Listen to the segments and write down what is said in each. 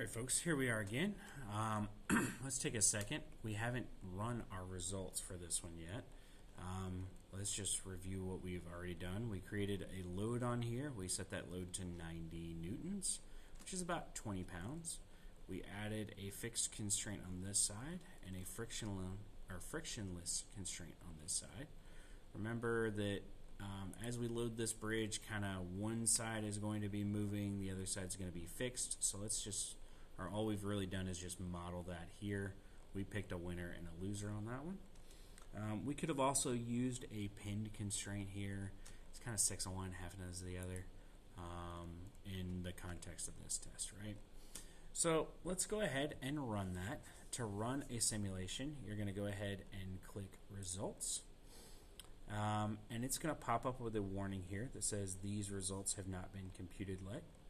Alright folks, here we are again. Let's take a second. We haven't run our results for this one yet. Let's just review what we've already done. We created a load on here. We set that load to 90 newtons, which is about 20 pounds. We added a fixed constraint on this side and a frictionless constraint on this side. Remember that as we load this bridge, kind of one side is going to be moving, the other side is going to be fixed. So let's just, or all we've really done is just model that here. We picked a winner and a loser on that one. We could have also used a pinned constraint here. It's kind of 6 on one, half as the other in the context of this test, right? So let's go ahead and run that. To run a simulation, you're going to go ahead and click Results. And it's going to pop up with a warning here that says these results have not been computed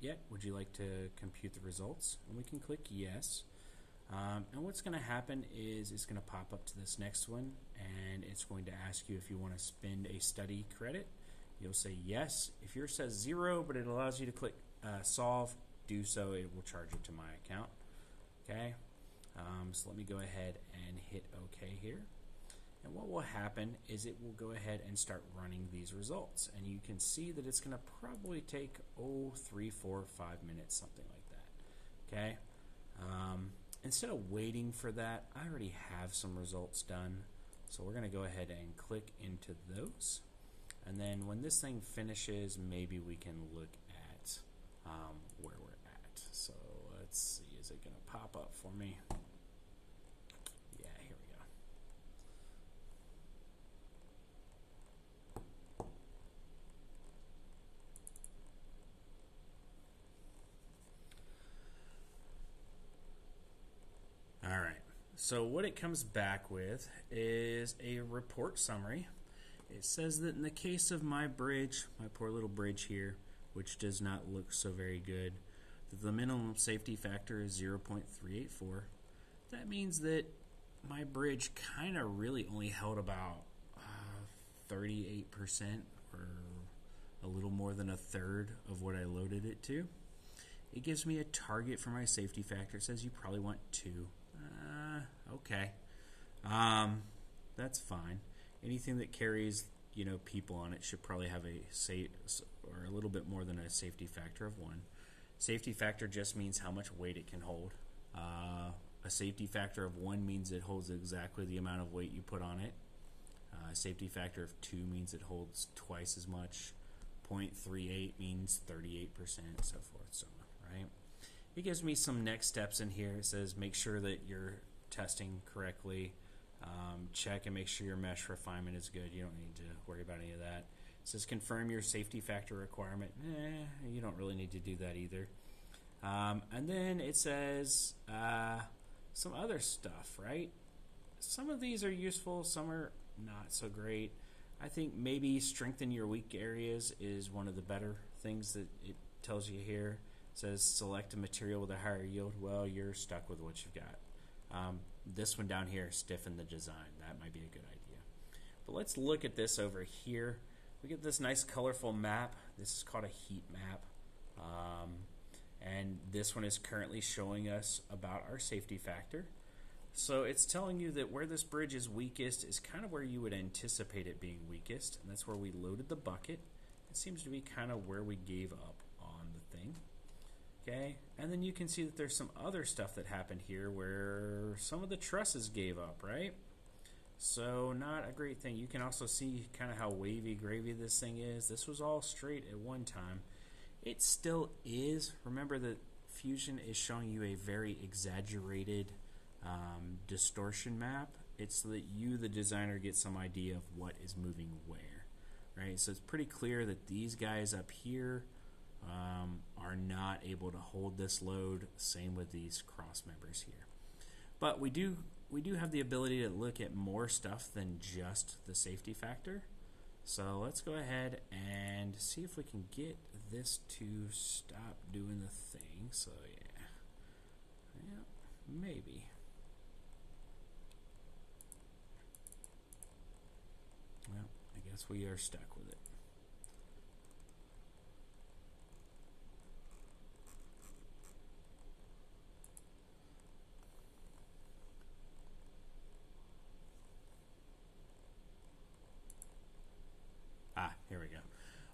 yet. Would you like to compute the results? And we can click Yes. And what's going to happen is it's going to pop up to this next one, and it's going to ask you if you want to spend a study credit. You'll say yes. If yours says 0, but it allows you to click Solve, do so. It will charge it to my account. Okay. So let me go ahead and hit OK here. And what will happen is it will go ahead and start running these results. And you can see that it's going to probably take, 3, 4, 5 minutes, something like that. Okay. Instead of waiting for that, I already have some results done. So we're going to go ahead and click into those. And then when this thing finishes, maybe we can look at where we're at. So let's see, is it going to pop up for me? Yeah, here we go. Alright, so what it comes back with is a report summary. It says that in the case of my bridge, my poor little bridge here, which does not look so very good, that the minimum safety factor is 0.384. That means that my bridge kind of really only held about 38%, or a little more than a third of what I loaded it to. It gives me a target for my safety factor. It says you probably want 2. Okay. That's fine. Anything that carries, people on it should probably have a or a little bit more than a safety factor of 1. Safety factor just means how much weight it can hold. A safety factor of 1 means it holds exactly the amount of weight you put on it. A safety factor of 2 means it holds twice as much. 0.38 means 38%, so forth, so on, right? It gives me some next steps in here. It says make sure that you're testing correctly. Check and make sure your mesh refinement is good. You don't need to worry about any of that. It says confirm your safety factor requirement. You don't really need to do that either. And then it says some other stuff, right? Some of these are useful, some are not so great. I think maybe strengthen your weak areas is one of the better things that it tells you here. It says select a material with a higher yield. Well, you're stuck with what you've got. This one down here, stiffen the design. That might be a good idea. But let's look at this over here. We get this nice colorful map. This is called a heat map. And this one is currently showing us about our safety factor. So it's telling you that where this bridge is weakest is kind of where you would anticipate it being weakest. And that's where we loaded the bucket. It seems to be kind of where we gave up on the thing. Okay, and then you can see that there's some other stuff that happened here where some of the trusses gave up, right? So not a great thing. You can also see kind of how wavy gravy this thing is. This was all straight at one time. It still is. Remember that Fusion is showing you a very exaggerated distortion map. It's so that you, the designer, get some idea of what is moving where, right? So it's pretty clear that these guys up here are not able to hold this load. Same with these cross members here. But we do have the ability to look at more stuff than just the safety factor. So let's go ahead and see if we can get this to stop doing the thing. So yeah, maybe. Well, I guess we are stuck with it.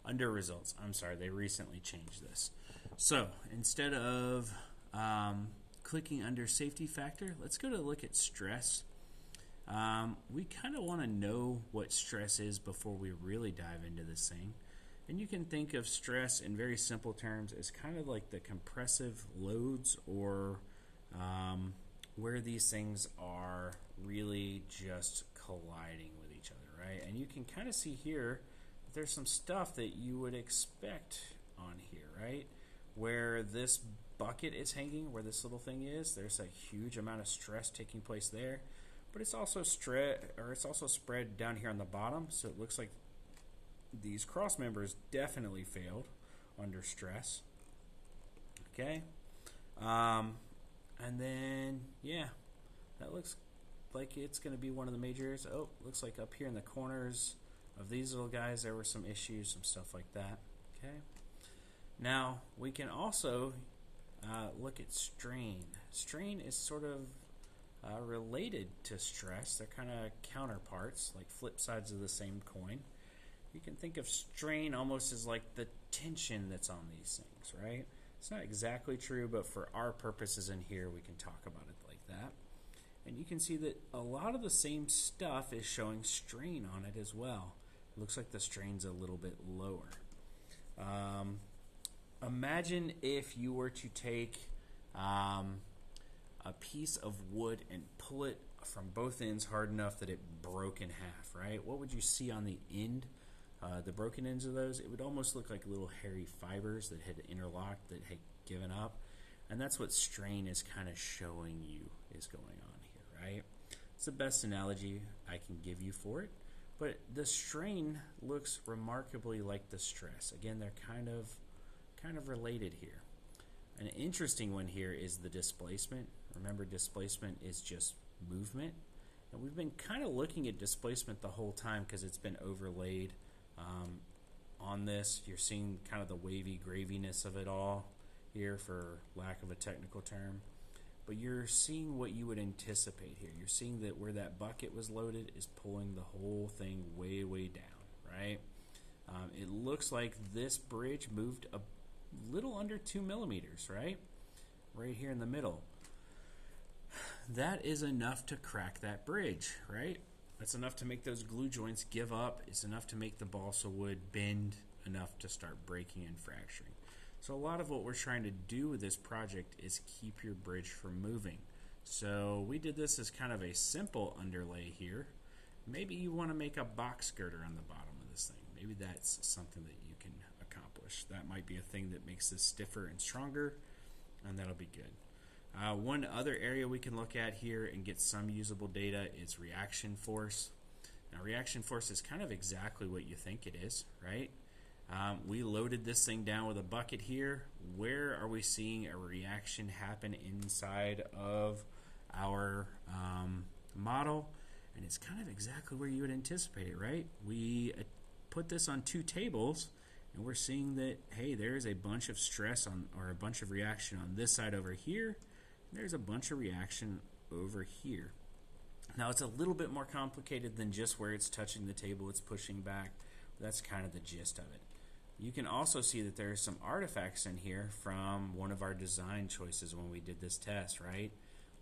Under results, I'm sorry, they recently changed this. So instead of clicking under safety factor, let's go to look at stress. We kind of want to know what stress is before we really dive into this thing. And you can think of stress in very simple terms as kind of like the compressive loads, or where these things are really just colliding with each other, right? And you can kind of see here that there's some stuff that you would expect on here, right? Where this bucket is hanging, where this little thing is, there's a huge amount of stress taking place there. But it's also spread down here on the bottom, so it looks like these cross members definitely failed under stress. Okay, and then yeah, that looks like it's going to be one of the major areas. Oh, looks like up here in the corners of these little guys there were some issues, some stuff like that. Okay, now we can also look at strain. Strain is sort of related to stress. They're kind of counterparts, like flip sides of the same coin. You can think of strain almost as like the tension that's on these things, right? It's not exactly true, but for our purposes in here, we can talk about it like that. And you can see that a lot of the same stuff is showing strain on it as well. It looks like the strain's a little bit lower. Imagine if you were to take a piece of wood and pull it from both ends hard enough that it broke in half, right? What would you see on the end? The broken ends of those, it would almost look like little hairy fibers that had interlocked, that had given up. And that's what strain is kind of showing you is going on here, right? It's the best analogy I can give you for it. But the strain looks remarkably like the stress. Again, they're kind of related here. An interesting one here is the displacement. Remember, displacement is just movement. And we've been kind of looking at displacement the whole time because it's been overlaid on this. You're seeing kind of the wavy graviness of it all here, for lack of a technical term. But you're seeing what you would anticipate here. You're seeing that where that bucket was loaded is pulling the whole thing way, way down, right? It looks like this bridge moved a little under 2 millimeters, right? Right here in the middle. That is enough to crack that bridge, right? That's enough to make those glue joints give up. It's enough to make the balsa wood bend enough to start breaking and fracturing. So a lot of what we're trying to do with this project is keep your bridge from moving. So we did this as kind of a simple underlay here. Maybe you want to make a box girder on the bottom of this thing. Maybe that's something that you can accomplish. That might be a thing that makes this stiffer and stronger, and that'll be good. One other area we can look at here and get some usable data is reaction force. Now, reaction force is kind of exactly what you think it is, right? We loaded this thing down with a bucket here. Where are we seeing a reaction happen inside of our model? And it's kind of exactly where you would anticipate it, right? We put this on two tables, and we're seeing that, hey, there's a bunch of stress on, or a bunch of reaction on this side over here. There's a bunch of reaction over here. Now, it's a little bit more complicated than just where it's touching the table, it's pushing back. That's kind of the gist of it. You can also see that there's some artifacts in here from one of our design choices when we did this test, right?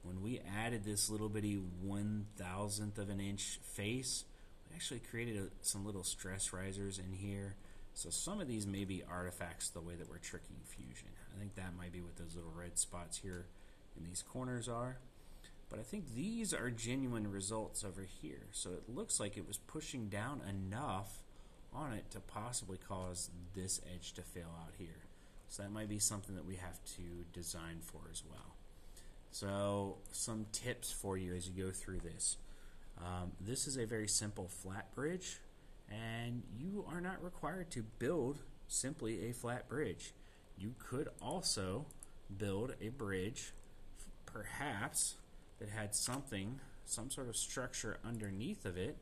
When we added this little bitty 1/1000th of an inch face, we actually created some little stress risers in here. So some of these may be artifacts the way that we're tricking Fusion. I think that might be what those little red spots here in these corners are. But I think these are genuine results over here. So it looks like it was pushing down enough on it to possibly cause this edge to fail out here. So that might be something that we have to design for as well. So some tips for you as you go through this. This is a very simple flat bridge, and you are not required to build simply a flat bridge. You could also build a bridge perhaps that had some sort of structure underneath of it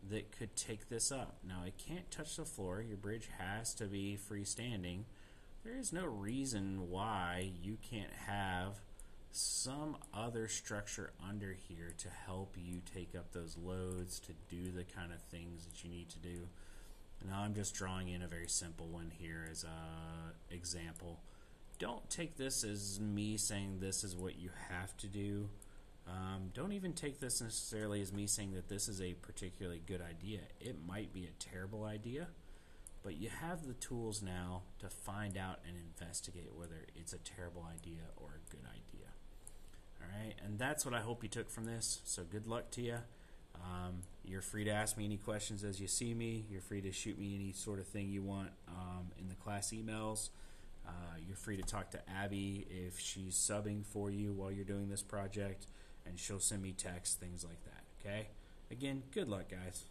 that could take this up. Now, it can't touch the floor. Your bridge has to be freestanding. There is no reason why you can't have some other structure under here to help you take up those loads, to do the kind of things that you need to do. Now I'm just drawing in a very simple one here as a example. Don't take this as me saying this is what you have to do. Don't even take this necessarily as me saying that this is a particularly good idea. It might be a terrible idea, but you have the tools now to find out and investigate whether it's a terrible idea or a good idea. Alright, and that's what I hope you took from this, so good luck to you. You're free to ask me any questions as you see me. You're free to shoot me any sort of thing you want in the class emails. You're free to talk to Abby if she's subbing for you while you're doing this project, and she'll send me texts, things like that. Okay? Again, good luck, guys.